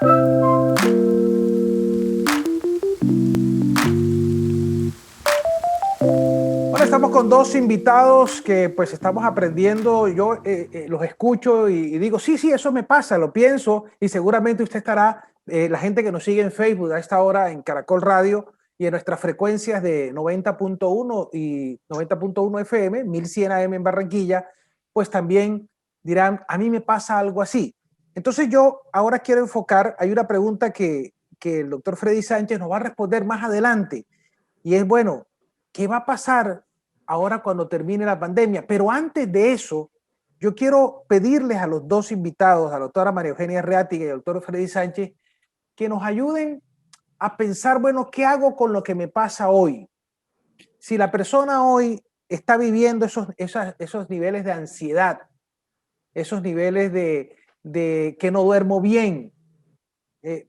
Bueno, estamos con dos invitados que pues estamos aprendiendo. Yo los escucho y digo, sí, eso me pasa, lo pienso, y seguramente usted estará, la gente que nos sigue en Facebook a esta hora en Caracol Radio y en nuestras frecuencias de 90.1 y 90.1 FM, 1100 AM en Barranquilla, pues también dirán, a mí me pasa algo así. Entonces yo ahora quiero enfocar, hay una pregunta que el doctor Freddy Sánchez nos va a responder más adelante, y es, bueno, ¿qué va a pasar ahora cuando termine la pandemia? Pero antes de eso, yo quiero pedirles a los dos invitados, a la doctora María Eugenia Reátiga y al doctor Freddy Sánchez, que nos ayuden a pensar, bueno, ¿qué hago con lo que me pasa hoy? Si la persona hoy está viviendo esos niveles de ansiedad, esos niveles de que no duermo bien,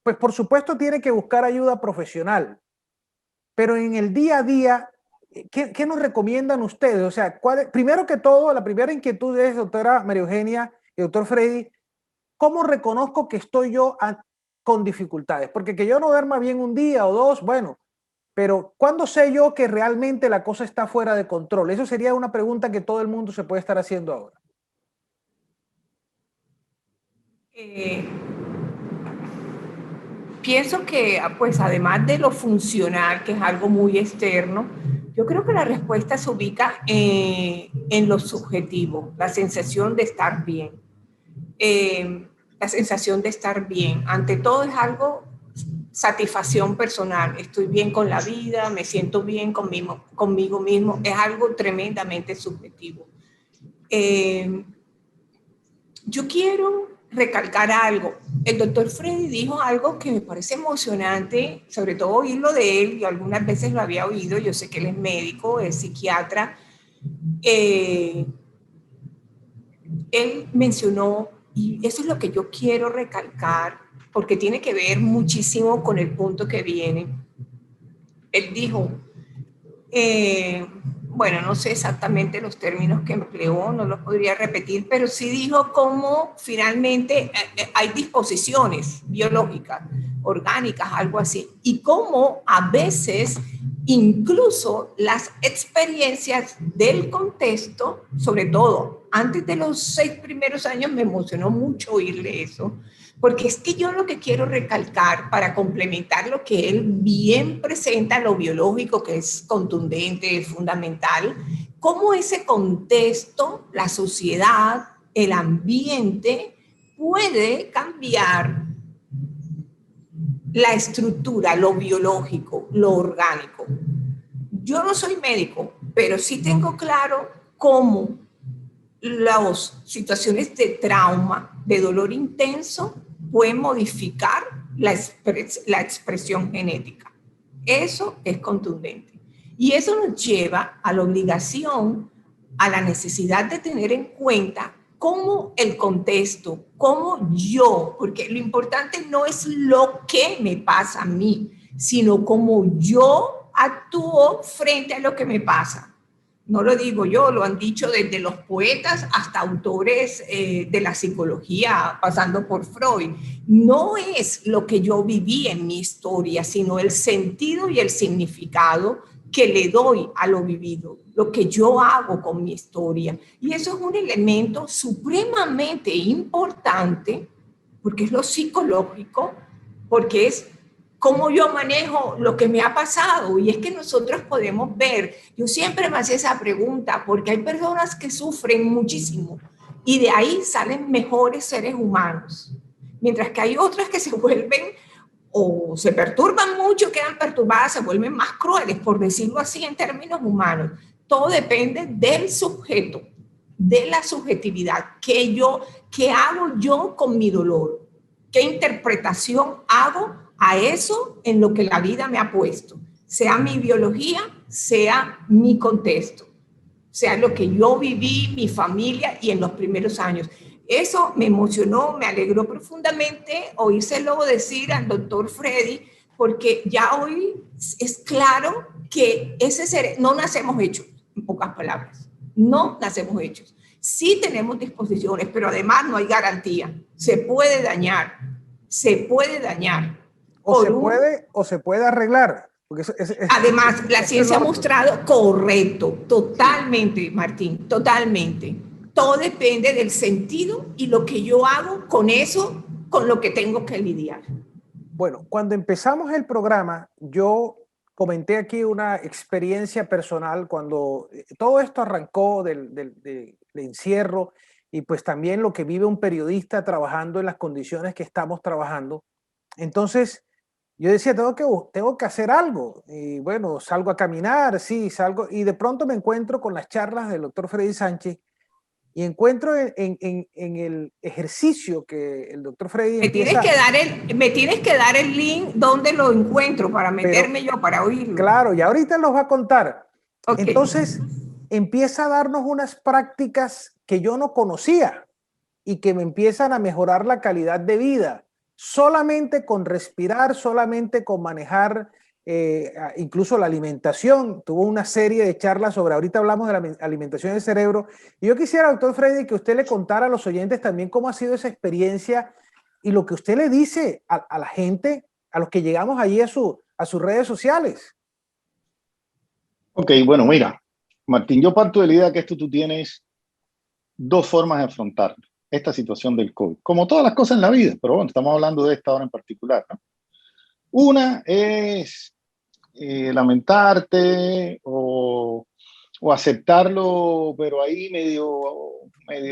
pues por supuesto tiene que buscar ayuda profesional. Pero en el día a día, ¿qué nos recomiendan ustedes? O sea, primero que todo, la primera inquietud es, doctora María Eugenia y doctor Freddy, ¿cómo reconozco que estoy yo con dificultades? Porque que yo no duerma bien un día o dos, bueno, pero ¿cuándo sé yo que realmente la cosa está fuera de control? Eso sería una pregunta que todo el mundo se puede estar haciendo ahora. Pienso que, pues, además de lo funcional, que es algo muy externo, yo creo que la respuesta se ubica en lo subjetivo, la sensación de estar bien. La sensación de estar bien. Ante todo es algo, satisfacción personal. Estoy bien con la vida, me siento bien conmigo mismo. Es algo tremendamente subjetivo. Yo quiero recalcar algo. El doctor Freddy dijo algo que me parece emocionante, sobre todo oírlo de él. Yo algunas veces lo había oído, yo sé que él es médico, es psiquiatra. Él mencionó, y eso es lo que yo quiero recalcar, porque tiene que ver muchísimo con el punto que viene. Él dijo, bueno, no sé exactamente los términos que empleó, no los podría repetir, pero sí dijo cómo finalmente hay disposiciones biológicas, orgánicas, algo así, y cómo a veces incluso las experiencias del contexto, sobre todo antes de los 6 primeros años, me emocionó mucho oírle eso, porque es que yo lo que quiero recalcar para complementar lo que él bien presenta, lo biológico, que es contundente, es fundamental, cómo ese contexto, la sociedad, el ambiente, puede cambiar la estructura, lo biológico, lo orgánico. Yo no soy médico, pero sí tengo claro cómo las situaciones de trauma, de dolor intenso, pueden modificar la expresión genética. Eso es contundente. Y eso nos lleva a la obligación, a la necesidad de tener en cuenta cómo el contexto, cómo yo, porque lo importante no es lo que me pasa a mí, sino cómo yo actúo frente a lo que me pasa. No lo digo yo, lo han dicho desde los poetas hasta autores de la psicología, pasando por Freud. No es lo que yo viví en mi historia, sino el sentido y el significado que le doy a lo vivido, lo que yo hago con mi historia. Y eso es un elemento supremamente importante, porque es lo psicológico, porque es cómo yo manejo lo que me ha pasado. Y es que nosotros podemos ver, yo siempre me hacía esa pregunta, porque hay personas que sufren muchísimo y de ahí salen mejores seres humanos, mientras que hay otras que se vuelven o se perturban mucho, quedan perturbadas, se vuelven más crueles, por decirlo así en términos humanos. Todo depende del sujeto, de la subjetividad. ¿Qué hago yo con mi dolor? ¿Qué interpretación hago a eso en lo que la vida me ha puesto? Sea mi biología, sea mi contexto, sea lo que yo viví, mi familia y en los primeros años. Eso me emocionó, me alegró profundamente oírselo decir al doctor Freddy, porque ya hoy es claro que no nacemos hechos, en pocas palabras, no nacemos hechos. Sí tenemos disposiciones, pero además no hay garantía, se puede dañar, se puede dañar. O se puede arreglar. Porque además, la ciencia ha mostrado, correcto, totalmente, Martín, totalmente. Todo depende del sentido y lo que yo hago con eso, con lo que tengo que lidiar. Bueno, cuando empezamos el programa, yo comenté aquí una experiencia personal cuando todo esto arrancó del encierro y pues también lo que vive un periodista trabajando en las condiciones que estamos trabajando. Entonces, yo decía, tengo que hacer algo. Y bueno, salgo a caminar, sí, salgo. Y de pronto me encuentro con las charlas del doctor Freddy Sánchez y encuentro en el ejercicio que el doctor Freddy empieza... me tienes que dar el link donde lo encuentro para meterme yo, para oírlo. Claro, y ahorita los va a contar. Okay. Entonces, empieza a darnos unas prácticas que yo no conocía y que me empiezan a mejorar la calidad de vida. Solamente con respirar, solamente con manejar incluso la alimentación. Tuvo una serie de charlas sobre, ahorita hablamos de la alimentación del cerebro. Y yo quisiera, doctor Freddy, que usted le contara a los oyentes también cómo ha sido esa experiencia y lo que usted le dice a la gente, a los que llegamos allí a sus redes sociales. Ok, bueno, mira, Martín, yo parto de la idea que tú tienes dos formas de afrontar esta situación del COVID, como todas las cosas en la vida, pero bueno, estamos hablando de esta ahora en particular, ¿no? Una es lamentarte o aceptarlo, pero ahí medio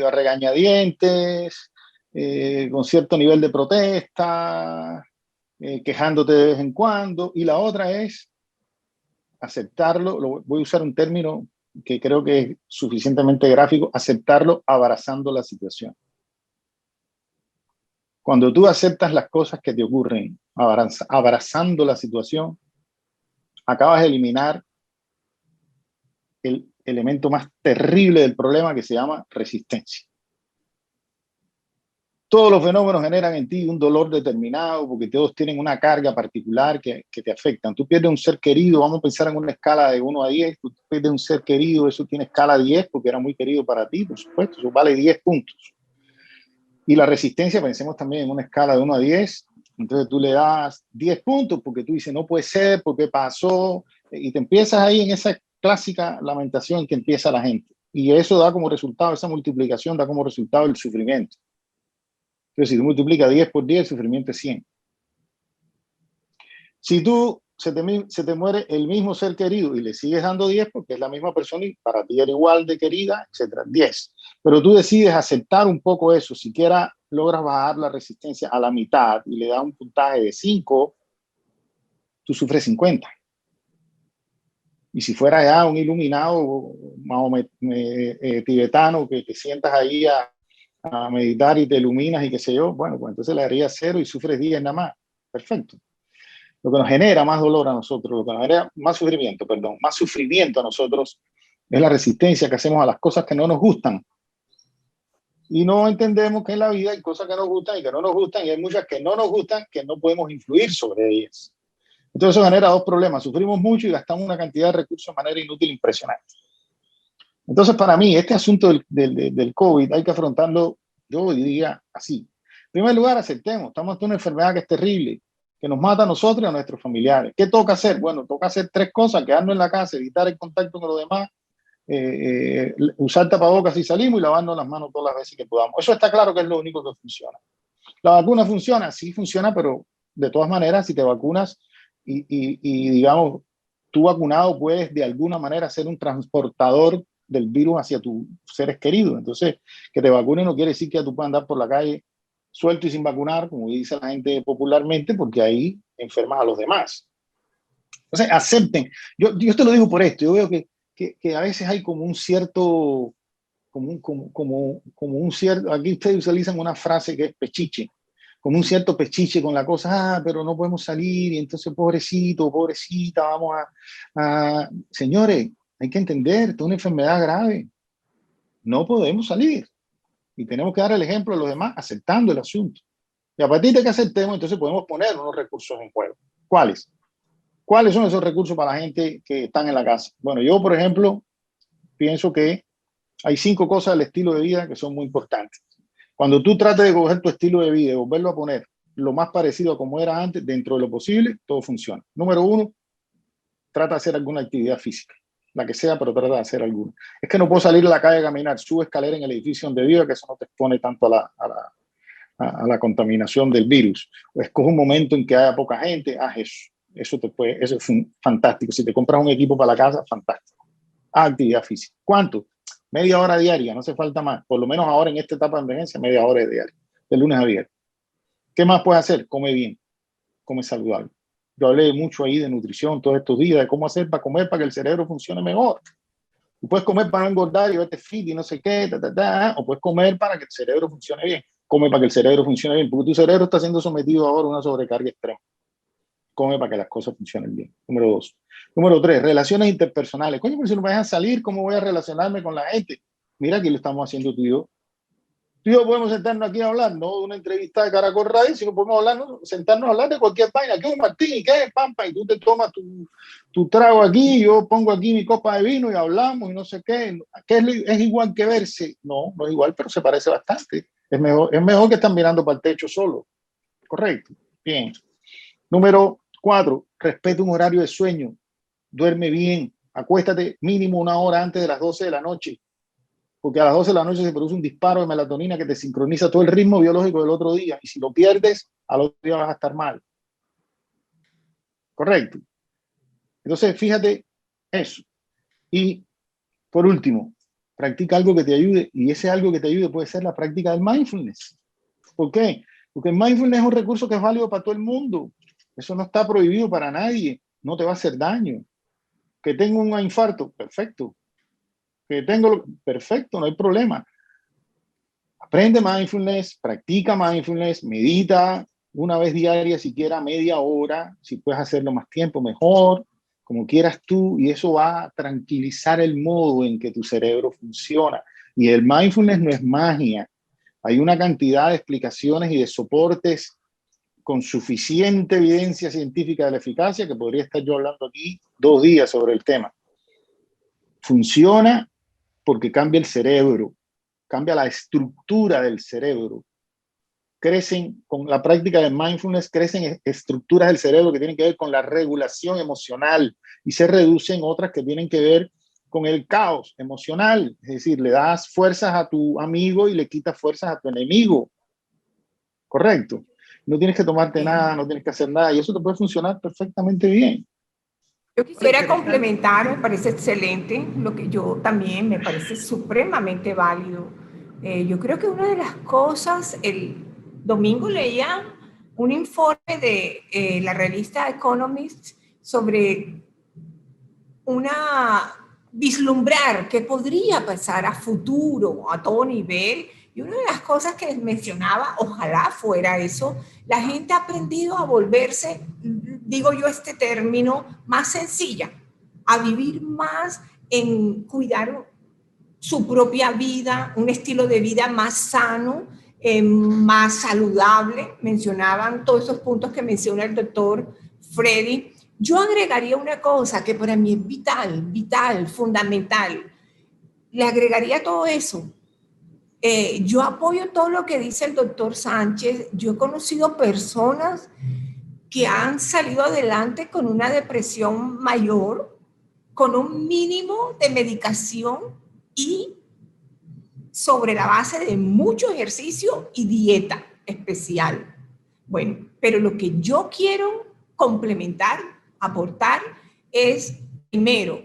a regañadientes, con cierto nivel de protesta, quejándote de vez en cuando, y la otra es aceptarlo, voy a usar un término que creo que es suficientemente gráfico, aceptarlo abrazando la situación. Cuando tú aceptas las cosas que te ocurren, abrazando la situación, acabas de eliminar el elemento más terrible del problema que se llama resistencia. Todos los fenómenos generan en ti un dolor determinado porque todos tienen una carga particular que te afectan. Tú pierdes un ser querido, vamos a pensar en una escala de 1 a 10, tú pierdes un ser querido, eso tiene escala 10 porque era muy querido para ti, por supuesto, eso vale 10 puntos. Y la resistencia, pensemos también en una escala de 1 a 10, entonces tú le das 10 puntos porque tú dices, no puede ser, porque pasó, y te empiezas ahí en esa clásica lamentación que empieza la gente. Y eso da como resultado, esa multiplicación da como resultado el sufrimiento. Entonces, si tú multiplicas 10 por 10, el sufrimiento es 100. Si tú se te muere el mismo ser querido y le sigues dando 10 porque es la misma persona y para ti era igual de querida, etc. 10. Pero tú decides aceptar un poco eso, siquiera logras bajar la resistencia a la mitad y le das un puntaje de 5, tú sufres 50. Y si fuera ya un iluminado tibetano que te sientas ahí a meditar y te iluminas y qué sé yo, bueno, pues entonces le darías 0 y sufres 10 nada más. Perfecto. Lo que nos genera más dolor a nosotros, lo que nos genera más sufrimiento a nosotros es la resistencia que hacemos a las cosas que no nos gustan. Y no entendemos que en la vida hay cosas que nos gustan y que no nos gustan, y hay muchas que no nos gustan que no podemos influir sobre ellas. Entonces eso genera dos problemas. Sufrimos mucho y gastamos una cantidad de recursos de manera inútil impresionante. Entonces, para mí, este asunto del COVID hay que afrontarlo, yo diría así. En primer lugar, aceptemos, estamos ante una enfermedad que es terrible, que nos mata a nosotros y a nuestros familiares. ¿Qué toca hacer? Bueno, toca hacer 3 cosas: quedarnos en la casa, evitar el contacto con los demás, usar tapabocas si salimos y lavarnos las manos todas las veces que podamos. Eso está claro que es lo único que funciona. ¿La vacuna funciona? Sí funciona, pero de todas maneras, si te vacunas y digamos, tú vacunado puedes de alguna manera ser un transportador del virus hacia tus seres queridos. Entonces, que te vacunen no quiere decir que tú puedas andar por la calle suelto y sin vacunar, como dice la gente popularmente, porque ahí enfermas a los demás. Entonces, acepten. Yo te lo digo por esto. Yo veo que a veces hay como un cierto, como un cierto, aquí ustedes utilizan una frase que es pechiche, como un cierto pechiche con la cosa, pero no podemos salir, y entonces pobrecito, pobrecita, vamos Señores, hay que entender, esto es una enfermedad grave. No podemos salir. Y tenemos que dar el ejemplo a los demás aceptando el asunto. Y a partir de que aceptemos, entonces podemos poner unos recursos en juego. ¿Cuáles? ¿Cuáles son esos recursos para la gente que están en la casa? Bueno, yo, por ejemplo, pienso que hay 5 cosas del estilo de vida que son muy importantes. Cuando tú trates de coger tu estilo de vida y volverlo a poner lo más parecido a como era antes, dentro de lo posible, todo funciona. Número 1, trata de hacer alguna actividad física, la que sea, pero trata de hacer alguna. Es que no puedo salir a la calle a caminar, sube escalera en el edificio donde vivo, que eso no te expone tanto a la contaminación del virus. O escoge un momento en que haya poca gente, haz eso. Eso es fantástico. Si te compras un equipo para la casa, fantástico. Haz actividad física. ¿Cuánto? Media hora diaria, no hace falta más. Por lo menos ahora en esta etapa de emergencia, media hora diaria, de lunes a viernes. ¿Qué más puedes hacer? Come bien, come saludable. Yo hablé mucho ahí de nutrición todos estos días, de cómo hacer para comer para que el cerebro funcione mejor. Tú puedes comer para no engordar y verte fit y no sé qué, o puedes comer para que el cerebro funcione bien. Come para que el cerebro funcione bien, porque tu cerebro está siendo sometido ahora a una sobrecarga extrema. Come para que las cosas funcionen bien. Número 2. Número 3, relaciones interpersonales. Coño, pero si no me dejan salir, ¿cómo voy a relacionarme con la gente? Mira, aquí lo estamos haciendo tú y yo. Tú y yo podemos sentarnos aquí a hablar, no de una entrevista de Caracol Radio, sino podemos hablar, ¿no? Sentarnos a hablar de cualquier vaina. ¿Qué es Martín? ¿Y qué es Pampa? Y tú te tomas tu trago aquí, yo pongo aquí mi copa de vino y hablamos y no sé qué. ¿Qué es igual que verse? No, no es igual, pero se parece bastante. Es mejor que estar mirando para el techo solo. Correcto. Bien. Número 4, respeta un horario de sueño. Duerme bien. Acuéstate mínimo 1 hora antes de las 12 de la noche. Porque a las 12 de la noche se produce un disparo de melatonina que te sincroniza todo el ritmo biológico del otro día. Y si lo pierdes, al otro día vas a estar mal. Correcto. Entonces, fíjate eso. Y por último, practica algo que te ayude. Y ese algo que te ayude puede ser la práctica del mindfulness. ¿Por qué? Porque el mindfulness es un recurso que es válido para todo el mundo. Eso no está prohibido para nadie. No te va a hacer daño. Que tengo un infarto, perfecto. Que tengo, perfecto, no hay problema. Aprende mindfulness, practica mindfulness, medita 1 vez diaria, siquiera media hora. Si puedes hacerlo más tiempo, mejor, como quieras tú, y eso va a tranquilizar el modo en que tu cerebro funciona. Y el mindfulness no es magia. Hay una cantidad de explicaciones y de soportes con suficiente evidencia científica de la eficacia que podría estar yo hablando aquí 2 días sobre el tema. Funciona porque cambia el cerebro, cambia la estructura del cerebro. Crecen, con la práctica de mindfulness, crecen estructuras del cerebro que tienen que ver con la regulación emocional y se reducen otras que tienen que ver con el caos emocional. Es decir, le das fuerzas a tu amigo y le quitas fuerzas a tu enemigo. Correcto. No tienes que tomarte nada, no tienes que hacer nada y eso te puede funcionar perfectamente bien. Yo quisiera complementar, me parece excelente, lo que yo también me parece supremamente válido. Yo creo que una de las cosas, el domingo leía un informe de la revista Economist sobre vislumbrar qué podría pasar a futuro, a todo nivel. Y una de las cosas que mencionaba, ojalá fuera eso, la gente ha aprendido a volverse, digo yo este término, más sencilla, a vivir más en cuidar su propia vida, un estilo de vida más sano, más saludable. Mencionaban todos esos puntos que menciona el doctor Freddy. Yo agregaría una cosa que para mí es vital, fundamental. Le agregaría todo eso. Yo apoyo todo lo que dice el doctor Sánchez. Yo he conocido personas que han salido adelante con una depresión mayor, con un mínimo de medicación y sobre la base de mucho ejercicio y dieta especial. Bueno, pero lo que yo quiero complementar, aportar, es primero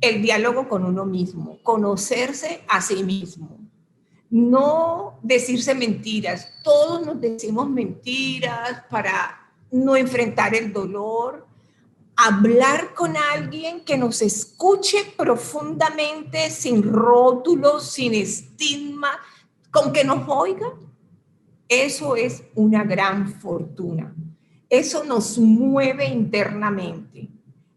el diálogo con uno mismo, conocerse a sí mismo, no decirse mentiras. Todos nos decimos mentiras para no enfrentar el dolor. Hablar con alguien que nos escuche profundamente, sin rótulos, sin estigma, con que nos oiga, eso es una gran fortuna. Eso nos mueve internamente,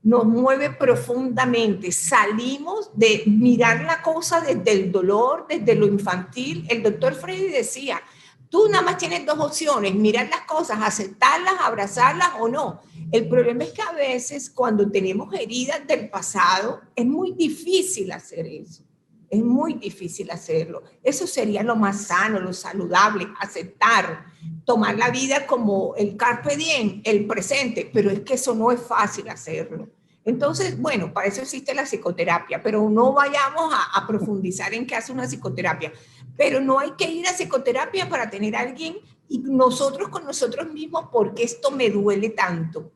nos mueve profundamente. Salimos de mirar la cosa desde el dolor, desde lo infantil. El doctor Freddy decía, tú nada más tienes 2 opciones, mirar las cosas, aceptarlas, abrazarlas o no. El problema es que a veces cuando tenemos heridas del pasado, es muy difícil hacer eso. Es muy difícil hacerlo. Eso sería lo más sano, lo saludable, aceptar, tomar la vida como el carpe diem, el presente, pero es que eso no es fácil hacerlo. Entonces, bueno, para eso existe la psicoterapia, pero no vayamos a profundizar en qué hace una psicoterapia. Pero no hay que ir a psicoterapia para tener a alguien y nosotros con nosotros mismos, porque esto me duele tanto.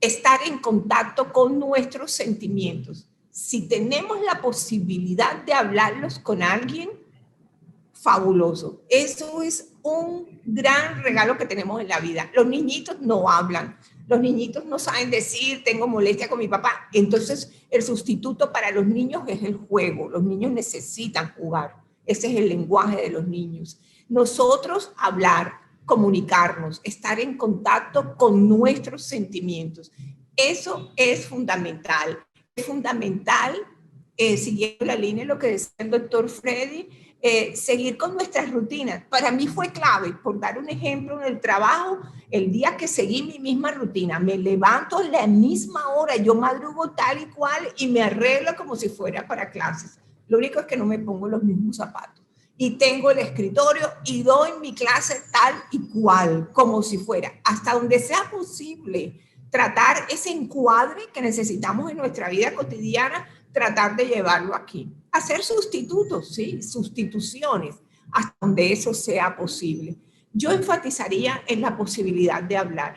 Estar en contacto con nuestros sentimientos. Si tenemos la posibilidad de hablarlos con alguien, fabuloso. Eso es un gran regalo que tenemos en la vida. Los niñitos no hablan. Los niñitos no saben decir, tengo molestia con mi papá. Entonces, el sustituto para los niños es el juego. Los niños necesitan jugar. Ese es el lenguaje de los niños. Nosotros hablar, comunicarnos, estar en contacto con nuestros sentimientos. Eso es fundamental. Es fundamental, siguiendo la línea de lo que decía el doctor Freddy, seguir con nuestras rutinas. Para mí fue clave, por dar un ejemplo, en el trabajo, el día que seguí mi misma rutina, me levanto a la misma hora, yo madrugo tal y cual y me arreglo como si fuera para clases. Lo único es que no me pongo los mismos zapatos. Y tengo el escritorio y doy mi clase tal y cual, como si fuera, hasta donde sea posible, tratar ese encuadre que necesitamos en nuestra vida cotidiana, tratar de llevarlo aquí. Hacer sustitutos, ¿sí? Sustituciones, hasta donde eso sea posible. Yo enfatizaría en la posibilidad de hablar,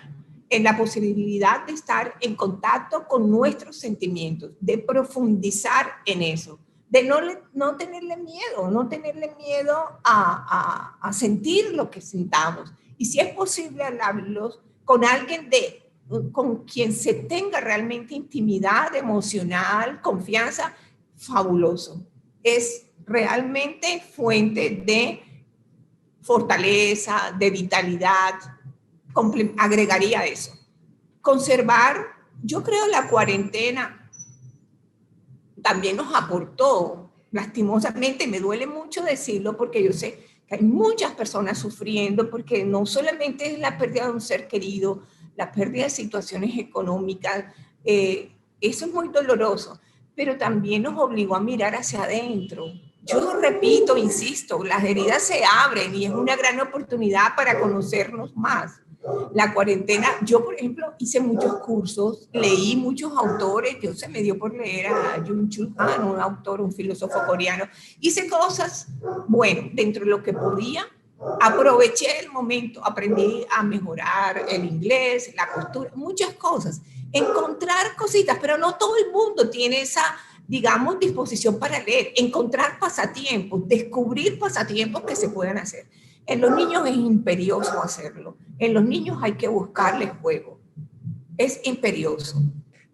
en la posibilidad de estar en contacto con nuestros sentimientos, de profundizar en eso, de no tenerle miedo a sentir lo que sintamos. Y si es posible hablarlos con alguien con quien se tenga realmente intimidad emocional, confianza, fabuloso. Es realmente fuente de fortaleza, de vitalidad. Agregaría eso. Conservar, yo creo la cuarentena también nos aportó, lastimosamente, me duele mucho decirlo porque yo sé que hay muchas personas sufriendo porque no solamente es la pérdida de un ser querido, la pérdida de situaciones económicas, eso es muy doloroso, pero también nos obligó a mirar hacia adentro. Yo repito, insisto, las heridas se abren y es una gran oportunidad para conocernos más. La cuarentena, yo por ejemplo hice muchos cursos, leí muchos autores, yo se me dio por leer a Jung-Chul Han, un autor, un filósofo coreano, hice cosas, bueno, dentro de lo que podía, aproveché el momento, aprendí a mejorar el inglés, la costura, muchas cosas, encontrar cositas, pero no todo el mundo tiene esa, digamos, disposición para leer, encontrar pasatiempos, descubrir pasatiempos que se puedan hacer. En los niños es imperioso hacerlo. En los niños hay que buscarles juego. Es imperioso.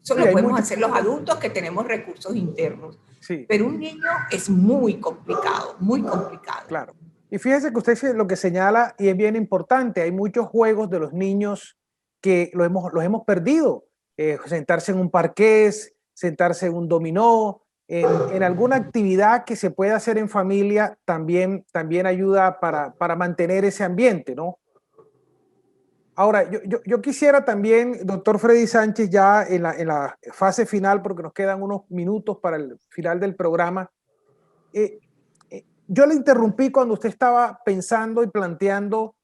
Eso lo podemos hacer los adultos que tenemos recursos internos. Sí. Pero un niño es muy complicado, muy complicado. Claro. Y fíjese que usted lo que señala, y es bien importante, hay muchos juegos de los niños que los hemos perdido. Sentarse en un parqués, sentarse en un dominó, en alguna actividad que se pueda hacer en familia también ayuda para mantener ese ambiente, ¿no? Ahora, yo quisiera también, doctor Freddy Sánchez, ya en la fase final, porque nos quedan unos minutos para el final del programa, yo le interrumpí cuando usted estaba pensando y planteando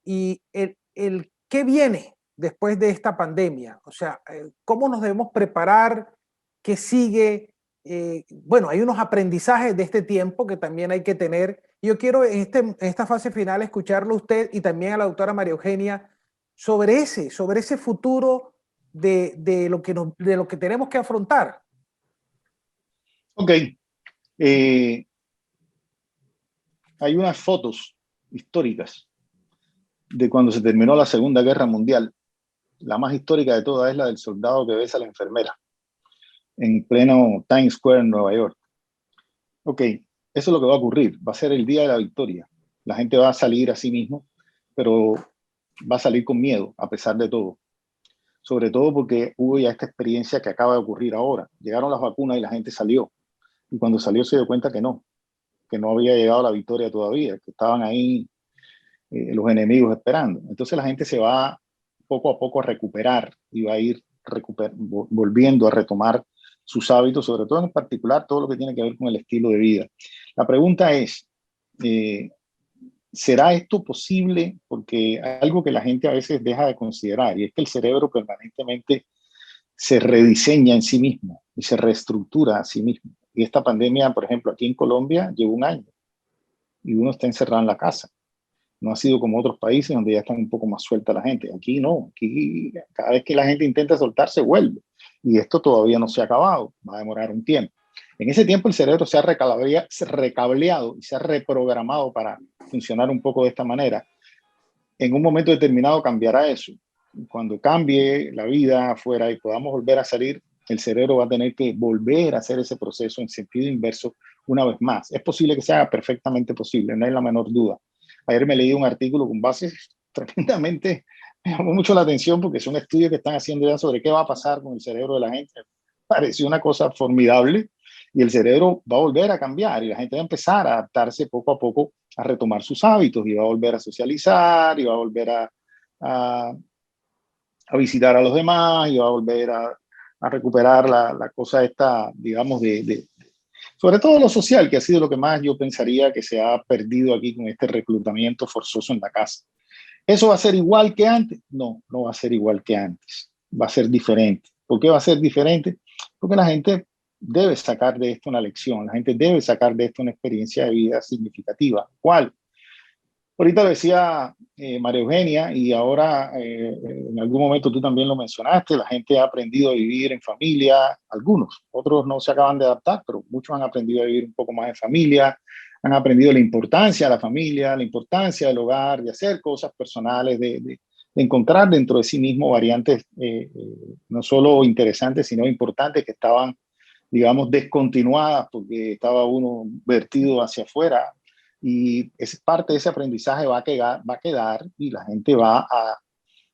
y el qué viene después de esta pandemia, o sea, cómo nos debemos preparar, qué sigue. Bueno, hay unos aprendizajes de este tiempo que también hay que tener. Yo quiero en esta fase final escucharlo a usted y también a la doctora María Eugenia sobre ese futuro de lo que tenemos que afrontar. Ok. Hay unas fotos históricas de cuando se terminó la Segunda Guerra Mundial. La más histórica de todas es la del soldado que besa a la enfermera en pleno Times Square en Nueva York. Ok, eso es lo que va a ocurrir. Va a ser el día de la victoria. La gente va a salir a sí mismo, pero va a salir con miedo, a pesar de todo. Sobre todo porque hubo ya esta experiencia que acaba de ocurrir ahora. Llegaron las vacunas y la gente salió. Y cuando salió se dio cuenta que no había llegado la victoria todavía, que estaban ahí los enemigos esperando. Entonces la gente se va poco a poco a recuperar y va a ir volviendo a retomar sus hábitos, sobre todo en particular todo lo que tiene que ver con el estilo de vida. La pregunta es, ¿será esto posible? Porque algo que la gente a veces deja de considerar, y es que el cerebro permanentemente se rediseña en sí mismo y se reestructura a sí mismo. Y esta pandemia, por ejemplo, aquí en Colombia lleva un año y uno está encerrado en la casa. No ha sido como otros países donde ya están un poco más suelta la gente. Aquí no, aquí cada vez que la gente intenta soltarse vuelve. Y esto todavía no se ha acabado, va a demorar un tiempo. En ese tiempo el cerebro se ha recableado y se ha reprogramado para funcionar un poco de esta manera. En un momento determinado cambiará eso. Cuando cambie la vida afuera y podamos volver a salir, el cerebro va a tener que volver a hacer ese proceso en sentido inverso una vez más. Es posible que sea perfectamente posible, no hay la menor duda. Ayer me leí un artículo con bases tremendamente, me llamó mucho la atención porque son estudios que están haciendo ya sobre qué va a pasar con el cerebro de la gente. Pareció una cosa formidable y el cerebro va a volver a cambiar y la gente va a empezar a adaptarse poco a poco a retomar sus hábitos y va a volver a socializar y va a volver a visitar a los demás y va a volver a recuperar la cosa esta, digamos, sobre todo lo social, que ha sido lo que más yo pensaría que se ha perdido aquí con este reclutamiento forzoso en la casa. ¿Eso va a ser igual que antes? No, no va a ser igual que antes. Va a ser diferente. ¿Por qué va a ser diferente? Porque la gente debe sacar de esto una lección. La gente debe sacar de esto una experiencia de vida significativa. ¿Cuál? Ahorita decía María Eugenia, y ahora en algún momento tú también lo mencionaste, la gente ha aprendido a vivir en familia, algunos, otros no se acaban de adaptar, pero muchos han aprendido a vivir un poco más en familia, han aprendido la importancia de la familia, la importancia del hogar, de hacer cosas personales, de encontrar dentro de sí mismo variantes no solo interesantes, sino importantes que estaban, digamos, descontinuadas porque estaba uno vertido hacia afuera. Y es parte de ese aprendizaje va a quedar y la gente va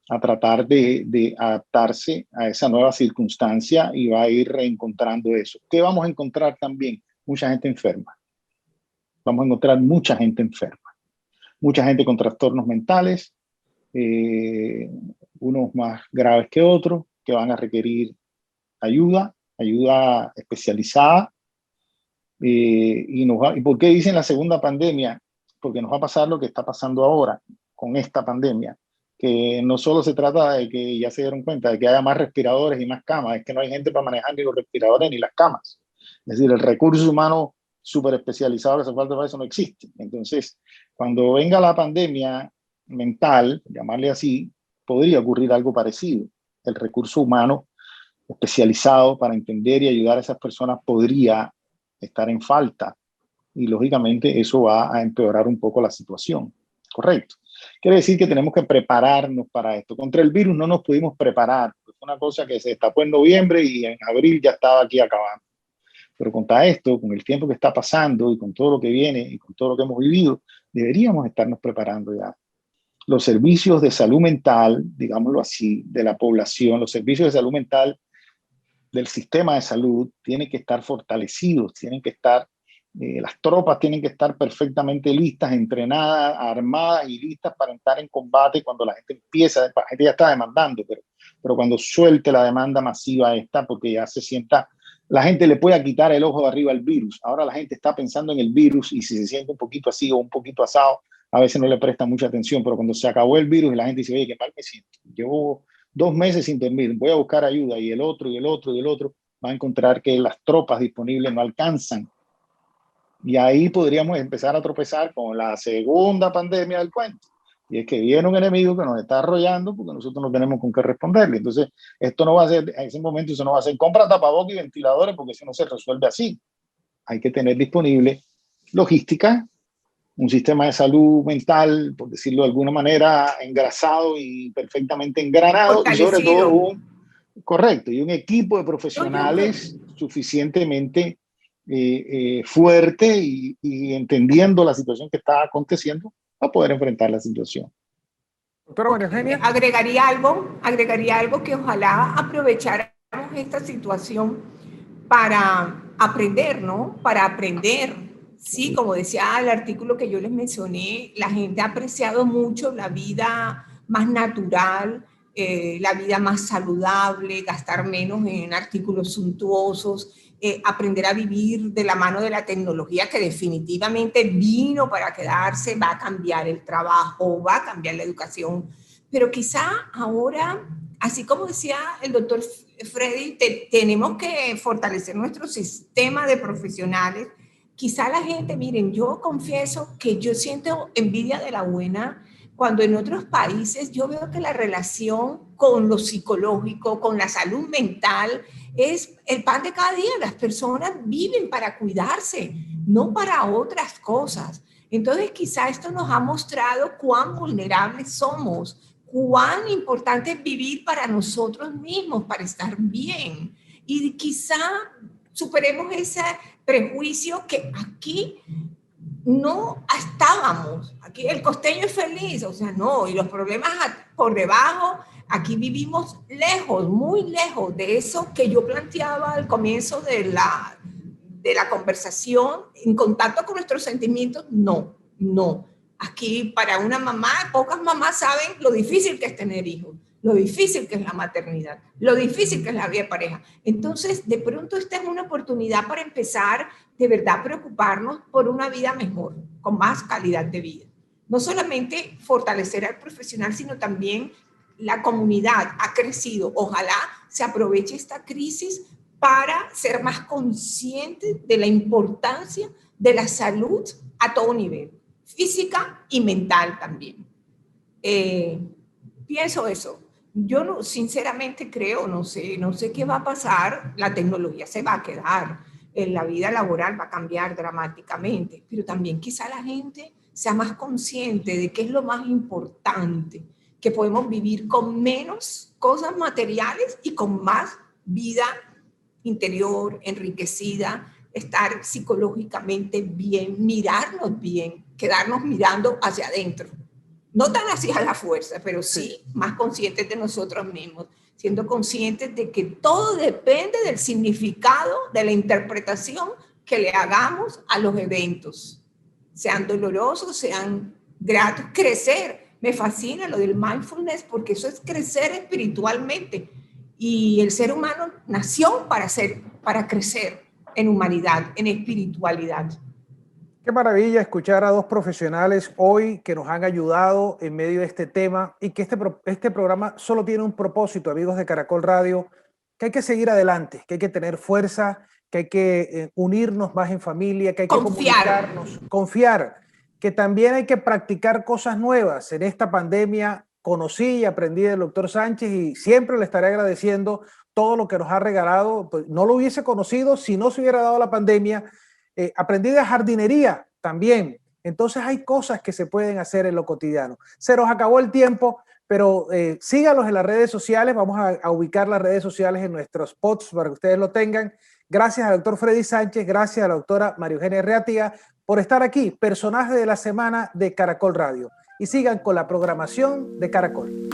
a tratar de adaptarse a esa nueva circunstancia y va a ir reencontrando eso. ¿Qué vamos a encontrar también? Mucha gente enferma. Vamos a encontrar mucha gente enferma. Mucha gente con trastornos mentales, unos más graves que otros, que van a requerir ayuda especializada. ¿Y por qué dicen la segunda pandemia? Porque nos va a pasar lo que está pasando ahora con esta pandemia, que no solo se trata de que ya se dieron cuenta de que haya más respiradores y más camas, es que no hay gente para manejar ni los respiradores ni las camas. Es decir, el recurso humano súper especializado que hace falta para eso no existe. Entonces, cuando venga la pandemia mental, llamarle así, podría ocurrir algo parecido. El recurso humano especializado para entender y ayudar a esas personas podría estar en falta y lógicamente eso va a empeorar un poco la situación, ¿correcto? Quiere decir que tenemos que prepararnos para esto. Contra el virus no nos pudimos preparar, fue una cosa que se destapó en noviembre y en abril ya estaba aquí acabando. Pero contra esto, con el tiempo que está pasando y con todo lo que viene y con todo lo que hemos vivido, deberíamos estarnos preparando ya. Los servicios de salud mental, digámoslo así, de la población, los servicios de salud mental del sistema de salud tienen que estar fortalecidos, tienen que estar, las tropas tienen que estar perfectamente listas, entrenadas, armadas y listas para entrar en combate cuando la gente empieza, la gente ya está demandando, pero cuando suelte la demanda masiva esta, porque ya se sienta, la gente le puede quitar el ojo de arriba al virus, ahora la gente está pensando en el virus y si se siente un poquito así o un poquito asado, a veces no le presta mucha atención, pero cuando se acabó el virus y la gente dice, oye, qué mal me siento, llevo 2 meses sin dormir, voy a buscar ayuda, y el otro, y el otro, y el otro, va a encontrar que las tropas disponibles no alcanzan. Y ahí podríamos empezar a tropezar con la segunda pandemia del cuento. Y es que viene un enemigo que nos está arrollando porque nosotros no tenemos con qué responderle. Entonces, esto no va a ser, en ese momento, eso no va a ser compra tapabocas y ventiladores porque eso no se resuelve así. Hay que tener disponible logística, un sistema de salud mental, por decirlo de alguna manera, engrasado y perfectamente engranado, y sobre todo correcto, y un equipo de profesionales suficientemente fuerte y entendiendo la situación que está aconteciendo para poder enfrentar la situación. Doctora María Eugenia. Agregaría algo que ojalá aprovecháramos esta situación para aprender, ¿no? Para aprender. Sí, como decía el artículo que yo les mencioné, la gente ha apreciado mucho la vida más natural, la vida más saludable, gastar menos en artículos suntuosos, aprender a vivir de la mano de la tecnología que definitivamente vino para quedarse, va a cambiar el trabajo, va a cambiar la educación, pero quizá ahora, así como decía el doctor Freddy, tenemos que fortalecer nuestro sistema de profesionales. Quizá la gente, miren, yo confieso que yo siento envidia de la buena cuando en otros países yo veo que la relación con lo psicológico, con la salud mental, es el pan de cada día. Las personas viven para cuidarse, no para otras cosas. Entonces, quizá esto nos ha mostrado cuán vulnerables somos, cuán importante es vivir para nosotros mismos, para estar bien. Y quizá superemos ese prejuicio que aquí no estábamos. Aquí el costeño es feliz, o sea, no, y los problemas por debajo, aquí vivimos lejos, muy lejos de eso que yo planteaba al comienzo de la conversación, en contacto con nuestros sentimientos, no. Aquí para una mamá, pocas mamás saben lo difícil que es tener hijos, lo difícil que es la maternidad, lo difícil que es la vida de pareja. Entonces, de pronto esta es una oportunidad para empezar de verdad preocuparnos por una vida mejor, con más calidad de vida. No solamente fortalecer al profesional, sino también la comunidad ha crecido. Ojalá se aproveche esta crisis para ser más conscientes de la importancia de la salud a todo nivel, física y mental también. Pienso eso. Yo no, sinceramente creo, no sé qué va a pasar, la tecnología se va a quedar, la vida laboral va a cambiar dramáticamente, pero también quizá la gente sea más consciente de qué es lo más importante, que podemos vivir con menos cosas materiales y con más vida interior, enriquecida, estar psicológicamente bien, mirarnos bien, quedarnos mirando hacia adentro. No tan hacia la fuerza, pero sí más conscientes de nosotros mismos, siendo conscientes de que todo depende del significado, de la interpretación que le hagamos a los eventos, sean dolorosos, sean gratos, crecer. Me fascina lo del mindfulness porque eso es crecer espiritualmente y el ser humano nació para crecer en humanidad, en espiritualidad. Qué maravilla escuchar a dos profesionales hoy que nos han ayudado en medio de este tema y que este programa solo tiene un propósito, amigos de Caracol Radio, que hay que seguir adelante, que hay que tener fuerza, que hay que unirnos más en familia, que hay que comunicarnos, confiar, que también hay que practicar cosas nuevas. En esta pandemia conocí y aprendí del doctor Sánchez y siempre le estaré agradeciendo todo lo que nos ha regalado. Pues no lo hubiese conocido si no se hubiera dado la pandemia. Aprendí de jardinería también. Entonces hay cosas que se pueden hacer en lo cotidiano. Se nos acabó el tiempo, pero síganos en las redes sociales. Vamos a ubicar las redes sociales en nuestros posts para que ustedes lo tengan. Gracias al doctor Freddy Sánchez, gracias a la doctora María Eugenia Reatiga por estar aquí, personaje de la semana de Caracol Radio. Y sigan con la programación de Caracol.